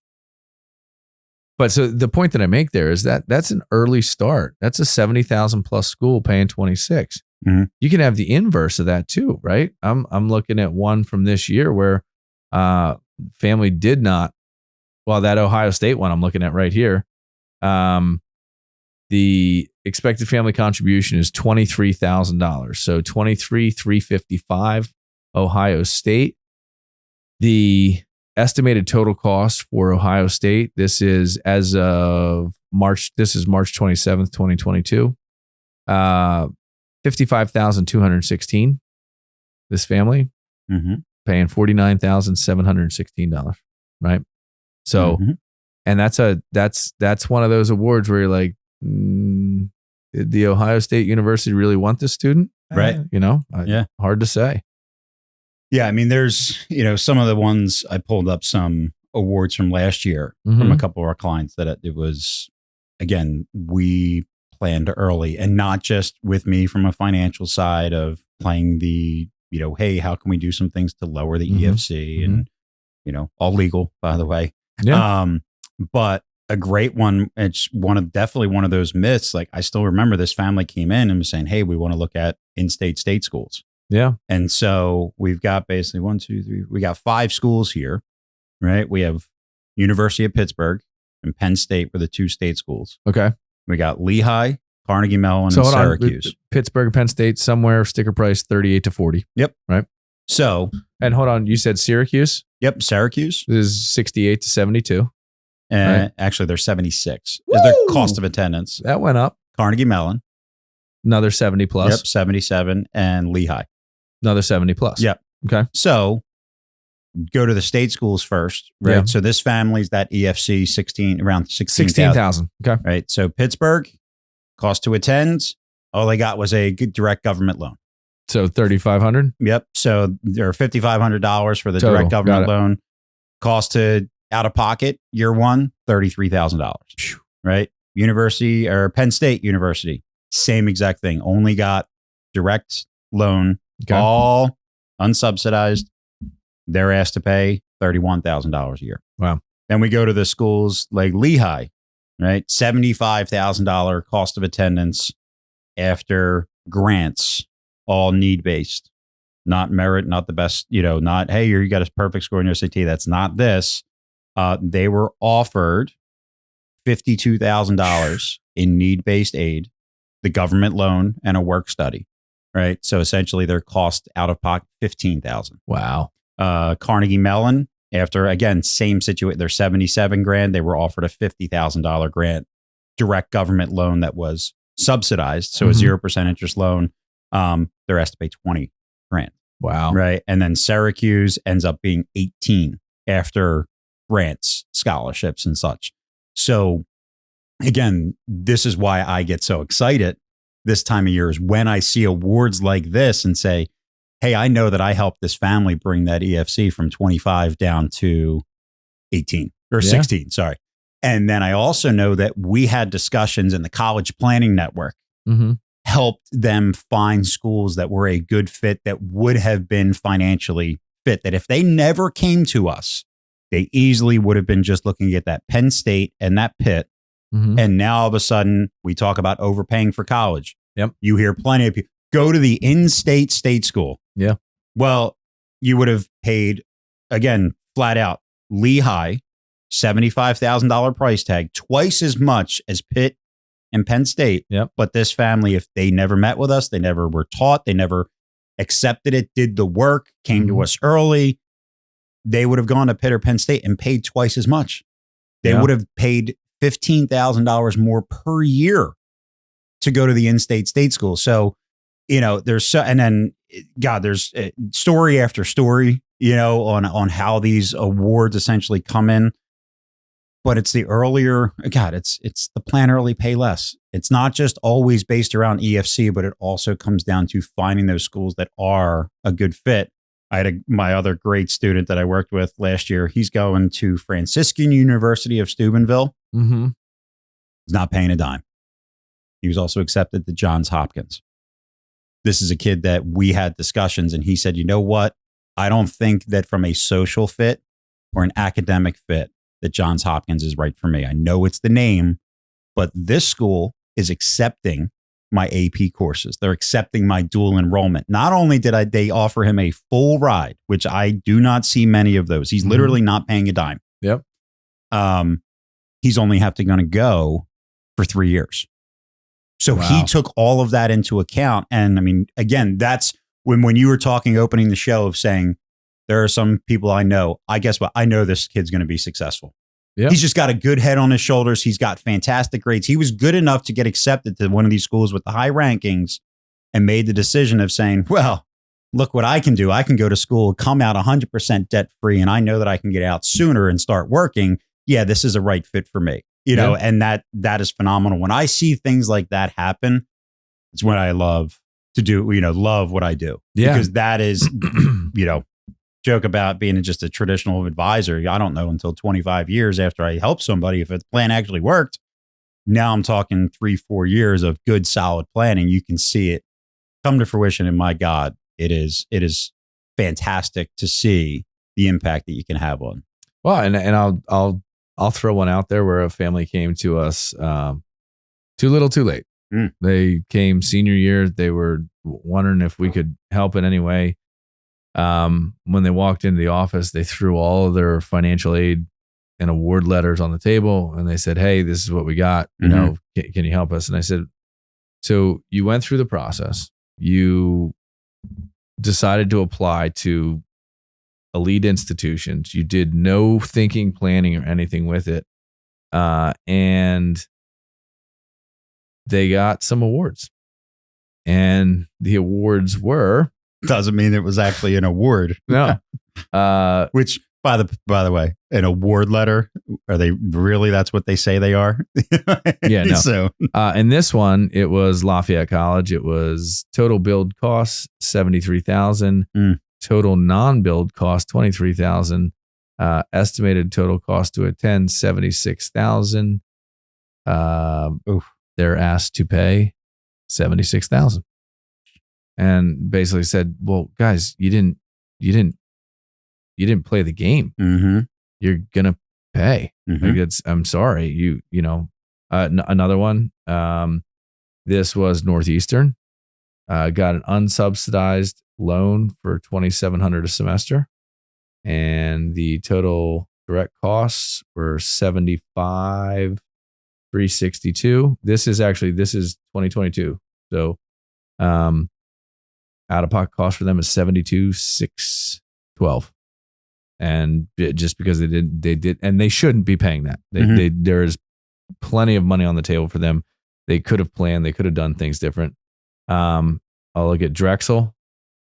Speaker 1: But so the point that I make there is that that's an early start. That's a 70,000 plus school paying 26. You can have the inverse of that too, right? I'm looking at one from this year where family did not, that Ohio State one I'm looking at right here. The expected family contribution is $23,000. So $23,355 Ohio State. The estimated total cost for Ohio State. This is as of March. This is March 27th, 2022. $55,216. This family paying $49,716. Right. So, and that's one of those awards where you're like, did the Ohio State University really want this student?
Speaker 2: Right.
Speaker 1: Hard to say.
Speaker 2: Yeah. I mean, there's, some of the ones I pulled up some awards from last year from a couple of our clients that it was, again, we planned early, and not just with me from a financial side of playing the, hey, how can we do some things to lower the EFC and, all legal, by the way.
Speaker 1: Yeah.
Speaker 2: But a great one, it's definitely one of those myths. Like, I still remember this family came in and was saying, hey, we want to look at in-state state schools.
Speaker 1: Yeah.
Speaker 2: And so we've got basically 1, 2, 3, we got 5 schools here, right? We have University of Pittsburgh and Penn State were the 2 state schools.
Speaker 1: Okay.
Speaker 2: We got Lehigh, Carnegie Mellon, and Syracuse.
Speaker 1: Pittsburgh, Penn State, somewhere sticker price 38 to 40.
Speaker 2: Yep.
Speaker 1: Right.
Speaker 2: So,
Speaker 1: and hold on, you said Syracuse?
Speaker 2: Yep. Syracuse
Speaker 1: is 68 to 72.
Speaker 2: And
Speaker 1: right.
Speaker 2: Actually, they're 76 is their cost of attendance.
Speaker 1: That went up.
Speaker 2: Carnegie Mellon,
Speaker 1: another 70 plus.
Speaker 2: Yep. 77. And Lehigh,
Speaker 1: another 70 plus.
Speaker 2: Yep.
Speaker 1: Okay.
Speaker 2: So go to the state schools first, right?
Speaker 1: Yeah.
Speaker 2: So this family's that EFC around
Speaker 1: 16,000. Okay.
Speaker 2: Right. So Pittsburgh, cost to attend, all they got was a direct government loan.
Speaker 1: So 3,500.
Speaker 2: Yep. So there are $5,500 for the
Speaker 1: Total.
Speaker 2: direct government loan. Cost to out of pocket year one, $33,000. Right. University or Penn State University, same exact thing. Only got direct loan, all unsubsidized. They're asked to pay $31,000 a year.
Speaker 1: Wow.
Speaker 2: Then we go to the schools like Lehigh, right? $75,000 cost of attendance after grants, all need-based, not merit, not the best, not, hey, you got a perfect score in your SAT. That's not this. They were offered $52,000 in need-based aid, the government loan, and a work study, right? So essentially their cost out of pocket, $15,000.
Speaker 1: Wow.
Speaker 2: Carnegie Mellon, after, again, same situation, they're $77,000. They were offered a $50,000 grant, direct government loan that was subsidized. So a 0% interest loan. They're asked to pay $20,000.
Speaker 1: Wow.
Speaker 2: Right. And then Syracuse ends up being 18 after grants, scholarships, and such. So again, this is why I get so excited this time of year, is when I see awards like this and say, hey, I know that I helped this family bring that EFC from 25 down to 18 or 16. Sorry. And then I also know that we had discussions in the College Planning Network, helped them find schools that were a good fit, that would have been financially fit, that if they never came to us, they easily would have been just looking at that Penn State and that Pitt. And now all of a sudden we talk about overpaying for college.
Speaker 1: Yep.
Speaker 2: You hear plenty of people go to the in-state state school.
Speaker 1: Yeah.
Speaker 2: Well, you would have paid, again, flat out, Lehigh, $75,000 price tag, twice as much as Pitt and Penn State.
Speaker 1: Yep.
Speaker 2: But this family, if they never met with us, they never were taught, they never accepted it, did the work, came to us early, they would have gone to Pitt or Penn State and paid twice as much. They would have paid $15,000 more per year to go to the in-state state school. So, there's so, and then God, there's story after story, on how these awards essentially come in. But it's the earlier, God, it's the plan early, pay less. It's not just always based around EFC, but it also comes down to finding those schools that are a good fit. I had my other great student that I worked with last year. He's going to Franciscan University of Steubenville. He's not paying a dime. He was also accepted to Johns Hopkins. This is a kid that we had discussions, and he said, you know what? I don't think that from a social fit or an academic fit that Johns Hopkins is right for me. I know it's the name, but this school is accepting my AP courses. They're accepting my dual enrollment. Not only did they offer him a full ride, which I do not see many of those. He's literally not paying a dime.
Speaker 1: Yep.
Speaker 2: He's only going to go for 3 years. So he took all of that into account. And I mean, again, that's when you were talking, opening the show, of saying There are some people I know. I guess what? I know this kid's going to be successful.
Speaker 1: Yeah.
Speaker 2: He's just got a good head on his shoulders. He's got fantastic grades. He was good enough to get accepted to one of these schools with the high rankings and made the decision of saying, well, look what I can do. I can go to school, come out 100% debt free, and I know that I can get out sooner and start working. Yeah, this is a right fit for me. You know, and that is phenomenal. When I see things like that happen, it's when I love to do, love what I do.
Speaker 1: Yeah.
Speaker 2: Because that is, joke about being just a traditional advisor. I don't know until 25 years after I help somebody if the plan actually worked. Now I'm talking 3-4 years of good, solid planning. You can see it come to fruition. And my God, it is fantastic to see the impact that you can have on.
Speaker 1: Well, and I'll throw one out there where a family came to us too little, too late. They came senior year. They were wondering if we could help in any way. When they walked into the office, they threw all of their financial aid and award letters on the table, and they said, "Hey, this is what we got. Can you help us?" And I said, "So you went through the process. You decided to apply to elite institutions. You did no thinking, planning, or anything with it, and they got some awards. And the awards were."
Speaker 2: Doesn't mean it was actually an award.
Speaker 1: No.
Speaker 2: Which, by the way, an award letter, are they really, that's what they say they are?
Speaker 1: Yeah, no.
Speaker 2: So,
Speaker 1: in this one, it was Lafayette College. It was total build costs, $73,000. Total non-build cost, $23,000. Estimated total cost to attend, $76,000. They're asked to pay $76,000. And basically said, "Well, guys, you didn't play the game. You're gonna pay. Like I'm sorry. Another one. This was Northeastern. Got an unsubsidized loan for $2,700 a semester, and the total direct costs were $75,362. This is 2022. So, out of pocket cost for them is $72,612, and just because they did, and they shouldn't be paying that. There is plenty of money on the table for them. They could have planned. They could have done things different. I'll look at Drexel,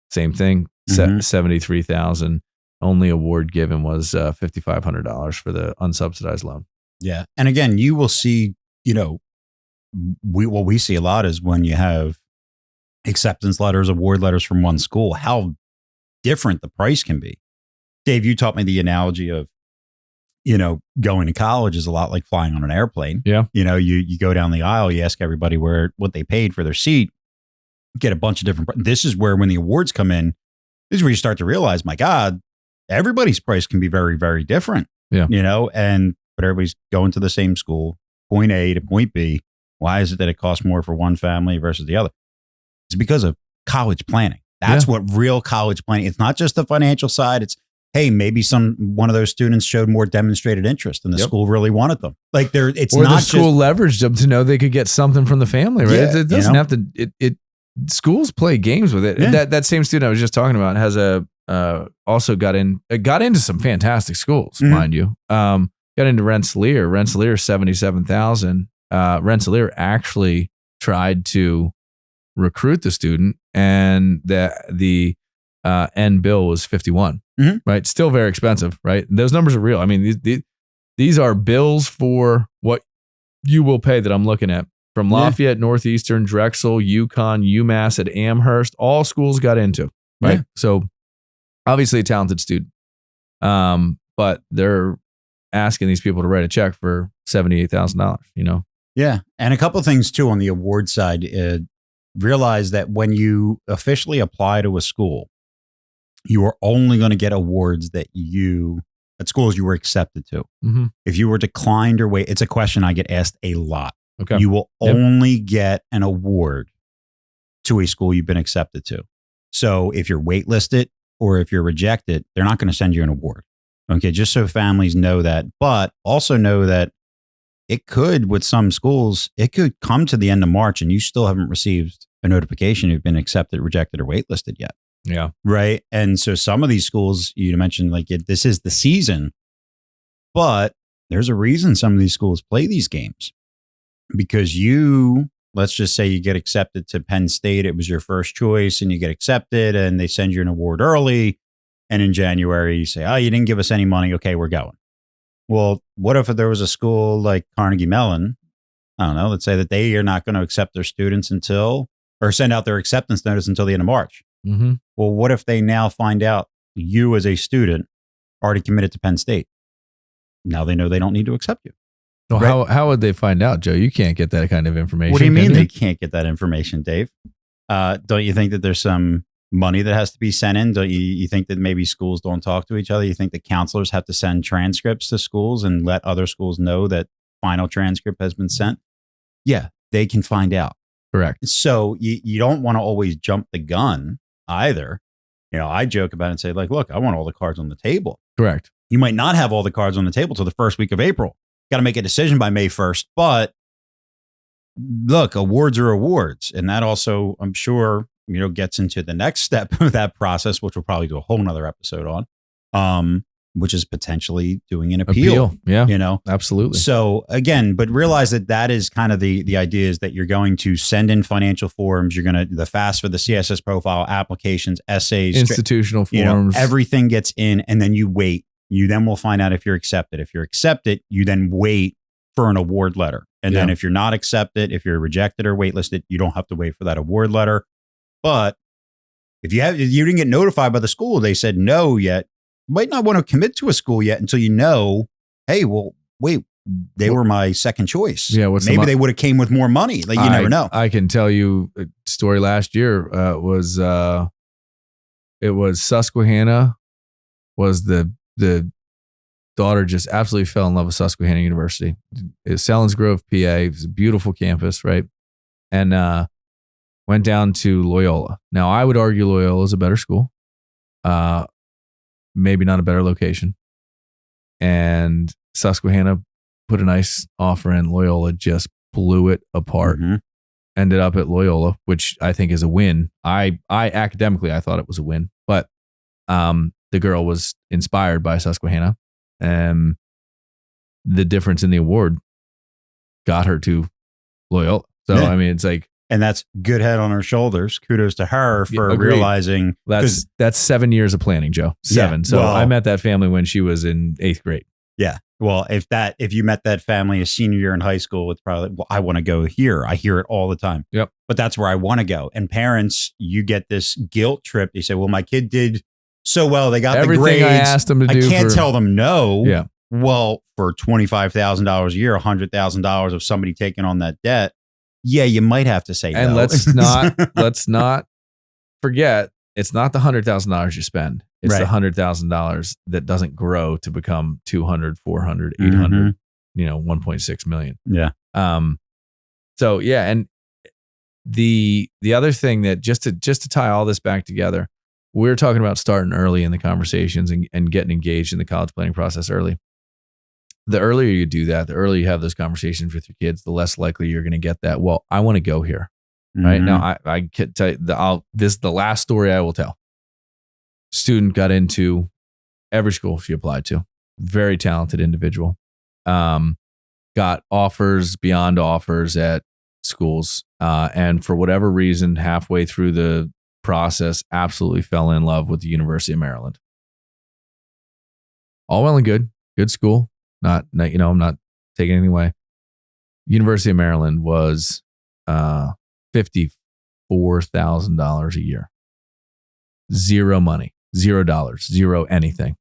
Speaker 1: same thing, $73,000. Only award given was $5,500 for the unsubsidized loan.
Speaker 2: Yeah, and again, you will see. What we see a lot is when you have acceptance letters, award letters from one school, how different the price can be. Dave, you taught me the analogy of, going to college is a lot like flying on an airplane.
Speaker 1: Yeah.
Speaker 2: You go down the aisle, you ask everybody what they paid for their seat, get a bunch of different. This is where when the awards come in, this is where you start to realize, my God, everybody's price can be very, very different.
Speaker 1: Yeah.
Speaker 2: But everybody's going to the same school, point A to point B. Why is it that it costs more for one family versus the other? It's because of college planning. That's what real college planning. It's not just the financial side. It's, hey, maybe one of those students showed more demonstrated interest and the school really wanted them. Like it's
Speaker 1: or
Speaker 2: not
Speaker 1: the school leveraged them to know they could get something from the family, right?
Speaker 2: Yeah,
Speaker 1: it doesn't have to. Schools play games with it.
Speaker 2: Yeah.
Speaker 1: That same student I was just talking about has also got into some fantastic schools, mind you. Got into Rensselaer. Rensselaer $77,000. Rensselaer actually tried to recruit the student, and the end bill was $51,000. Right, still very expensive. Right, those numbers are real. I mean, these are bills for what you will pay that I'm looking at from Lafayette, Northeastern, Drexel, UConn, UMass, at Amherst. All schools got into. Right, so obviously a talented student, but they're asking these people to write a check for $78,000.
Speaker 2: Yeah, and a couple of things too on the award side. Realize that when you officially apply to a school, you are only going to get awards at schools you were accepted to. If you were declined or wait, it's a question I get asked a lot.
Speaker 1: Okay.
Speaker 2: You will only get an award to a school you've been accepted to. So if you're waitlisted or if you're rejected, they're not going to send you an award. Okay, just so families know that, but also know that it could, with some schools, it could come to the end of March and you still haven't received a notification you've been accepted, rejected, or waitlisted yet.
Speaker 1: Yeah.
Speaker 2: Right. And so some of these schools, you mentioned like this is the season, but there's a reason some of these schools play these games because let's just say you get accepted to Penn State. It was your first choice and you get accepted and they send you an award early. And in January, you say, oh, you didn't give us any money. Okay, we're going. Well, what if there was a school like Carnegie Mellon? I don't know. Let's say that they are not going to accept their students or send out their acceptance notice until the end of March.
Speaker 1: Mm-hmm.
Speaker 2: Well, what if they now find out you as a student already committed to Penn State? Now they know they don't need to accept you.
Speaker 1: Well,
Speaker 2: Right?
Speaker 1: how would they find out, Joe? You can't get that kind of information.
Speaker 2: What do you mean
Speaker 1: can
Speaker 2: they can't get that information, Dave? Don't you think that there's some money that has to be sent in? Don't you think that maybe schools don't talk to each other? You think that counselors have to send transcripts to schools and let other schools know that final transcript has been sent? Yeah, they can find out.
Speaker 1: Correct.
Speaker 2: So you don't want to always jump the gun either. I joke about it and say, like, look, I want all the cards on the table.
Speaker 1: Correct.
Speaker 2: You might not have all the cards on the table till the first week of April. Got to make a decision by May 1st. But look, awards are awards. And that also, I'm sure, gets into the next step of that process, which we'll probably do a whole nother episode on, which is potentially doing an appeal.
Speaker 1: Yeah. Absolutely.
Speaker 2: So again, but realize that is kind of the idea is that you're going to send in financial forms. You're going to the FAFSA for the CSS profile, applications, essays,
Speaker 1: institutional forms.
Speaker 2: Everything gets in and then you wait. You then will find out if you're accepted. If you're accepted, you then wait for an award letter. And then if you're not accepted, if you're rejected or waitlisted, you don't have to wait for that award letter. But if you didn't get notified by the school, they said no yet, you might not want to commit to a school yet until you know, hey, well, wait, they were my second choice.
Speaker 1: Yeah,
Speaker 2: maybe they would have came with more money. Like you never know.
Speaker 1: I can tell you a story last year was Susquehanna was the daughter just absolutely fell in love with Susquehanna University. It's Selinsgrove, PA. It was a beautiful campus, right? And went down to Loyola. Now, I would argue Loyola is a better school. Maybe not a better location. And Susquehanna put a nice offer in. Loyola just blew it apart.
Speaker 2: Mm-hmm.
Speaker 1: Ended up at Loyola, which I think is a win. I academically, I thought it was a win. But the girl was inspired by Susquehanna. And the difference in the award got her to Loyola. So, I mean, it's like,
Speaker 2: and that's good head on her shoulders. Kudos to her for realizing
Speaker 1: that's 7 years of planning, Joe. 7.
Speaker 2: Yeah,
Speaker 1: So I met that family when she was in 8th grade.
Speaker 2: Yeah. Well, if you met that family a senior year in high school, it's probably, well, I want to go here. I hear it all the time.
Speaker 1: Yep.
Speaker 2: But that's where I want to go. And parents, you get this guilt trip. You say, well, my kid did so well. They got
Speaker 1: everything
Speaker 2: the grades.
Speaker 1: I asked them to do.
Speaker 2: I can't tell them no.
Speaker 1: Yeah.
Speaker 2: Well, for $25,000 a year, $100,000 of somebody taking on that debt, yeah, you might have to say
Speaker 1: and
Speaker 2: no.
Speaker 1: let's not forget, it's not the $100,000 you spend. It's the $100,000 that doesn't grow to become 200, 400, 800, 1.6 million.
Speaker 2: Yeah.
Speaker 1: So yeah, and the other thing that just to tie all this back together, we're talking about starting early in the conversations and getting engaged in the college planning process early. The earlier you do that, the earlier you have those conversations with your kids, the less likely you're going to get that. Well, I want to go here. Right now, I can tell you this is the last story I will tell. Student got into every school she applied to. Very talented individual. Got offers beyond offers at schools, and for whatever reason, halfway through the process, absolutely fell in love with the University of Maryland. All well and good school. Not I'm not taking anything away. University of Maryland was $54,000 a year. Zero money, $0, zero anything.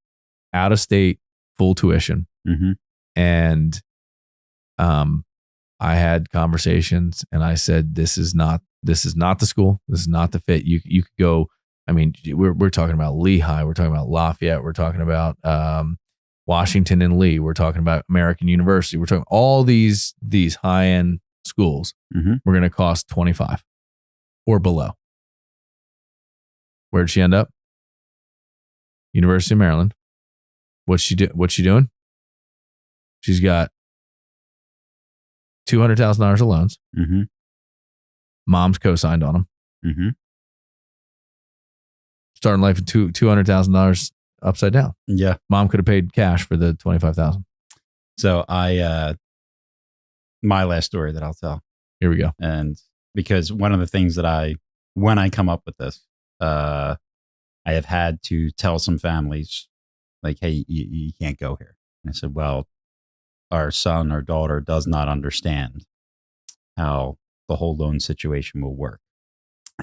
Speaker 1: Out of state, full tuition.
Speaker 2: Mm-hmm.
Speaker 1: And I had conversations and I said, this is not the school. This is not the fit. You could go, I mean, we're talking about Lehigh, we're talking about Lafayette, we're talking about Washington and Lee, we're talking about American University, we're talking all these high-end schools.
Speaker 2: Mm-hmm.
Speaker 1: We're going to cost 25 or below. Where'd she end up? University of Maryland. What's she doing? She's got $200,000 of loans.
Speaker 2: Mm-hmm.
Speaker 1: Mom's co-signed on them.
Speaker 2: Mm-hmm.
Speaker 1: starting life with $200,000 upside down.
Speaker 2: Yeah.
Speaker 1: Mom could have paid cash for the $25,000.
Speaker 2: So my last story that I'll tell.
Speaker 1: Here we go.
Speaker 2: And because one of the things that when I come up with this, I have had to tell some families like, hey, you can't go here. And I said, well, our son or daughter does not understand how the whole loan situation will work.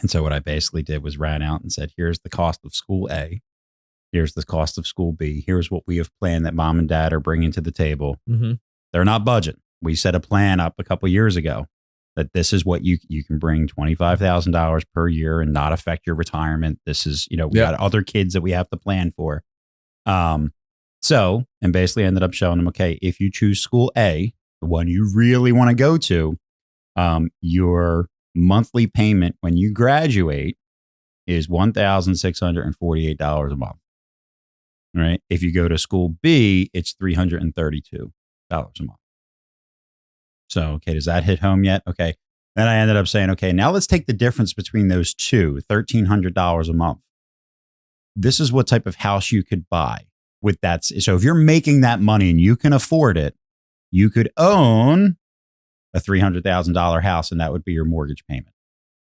Speaker 2: And so what I basically did was ran out and said, here's the cost of school A. Here's the cost of school B. Here's what we have planned that mom and dad are bringing to the table.
Speaker 1: Mm-hmm.
Speaker 2: They're not budgeting. We set a plan up a couple years ago that this is what you can bring $25,000 per year and not affect your retirement. This is, we got other kids that we have to plan for. So, and basically ended up showing them, okay, if you choose school A, the one you really want to go to, your monthly payment when you graduate is $1,648 a month. Right? If you go to school B, it's $332 a month. So, okay, does that hit home yet? Okay. Then I ended up saying, okay, now let's take the difference between those two, $1,300 a month. This is what type of house you could buy with that. So if you're making that money and you can afford it, you could own a $300,000 house and that would be your mortgage payment.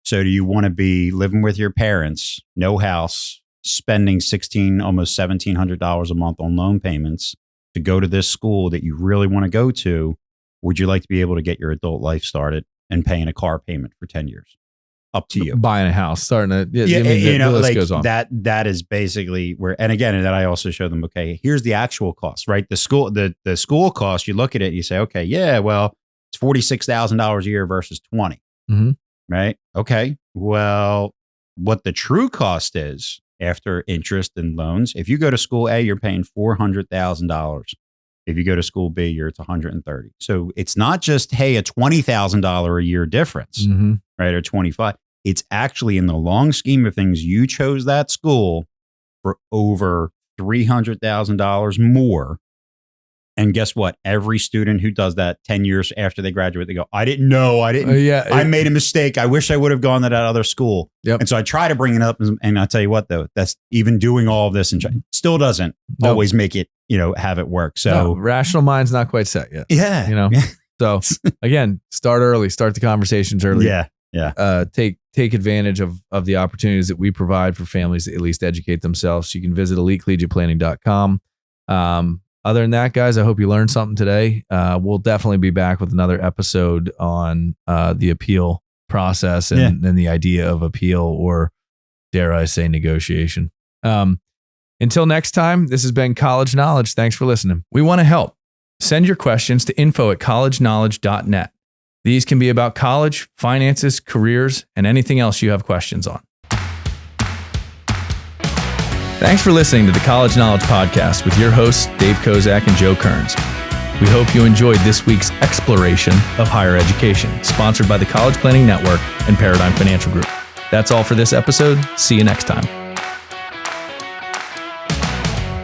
Speaker 2: So do you want to be living with your parents, no house, spending almost $1,700 a month on loan payments to go to this school that you really want to go to? Would you like to be able to get your adult life started and paying a car payment for 10 years? Up to you.
Speaker 1: Buying a house, starting a,
Speaker 2: the list goes on. That is basically where, and again, and then I also show them, okay, here's the actual cost, right? The school cost, you look at it and you say, okay, yeah, well, it's $46,000 a year versus 20, right? Okay, well, what the true cost is after interest and loans, if you go to school A, you're paying $400,000. If you go to school B, it's $130,000. So it's not just, hey, a $20,000 a year difference, right? Or 25. It's actually, in the long scheme of things, you chose that school for over $300,000 more. And guess what? Every student who does that 10 years after they graduate, they go, I didn't know. I made a mistake. I wish I would have gone to that other school. Yep. And so I try to bring it up. And I'll tell you what, though, that's even doing all of this and still doesn't always make it, have it work. So
Speaker 1: rational mind's not quite set yet.
Speaker 2: Yeah.
Speaker 1: So again, start early, start the conversations early.
Speaker 2: Yeah.
Speaker 1: Take advantage of the opportunities that we provide for families to at least educate themselves. You can visit elitecollegiateplanning.com. Other than that, guys, I hope you learned something today. We'll definitely be back with another episode on the appeal process and the idea of appeal, or dare I say negotiation. Until next time, this has been College Knowledge. Thanks for listening.
Speaker 3: We want to help. Send your questions to info@collegeknowledge.net. These can be about college, finances, careers, and anything else you have questions on. Thanks for listening to the College Knowledge Podcast with your hosts, Dave Kozak and Joe Kearns. We hope you enjoyed this week's exploration of higher education, sponsored by the College Planning Network and Paradigm Financial Group. That's all for this episode. See you next time.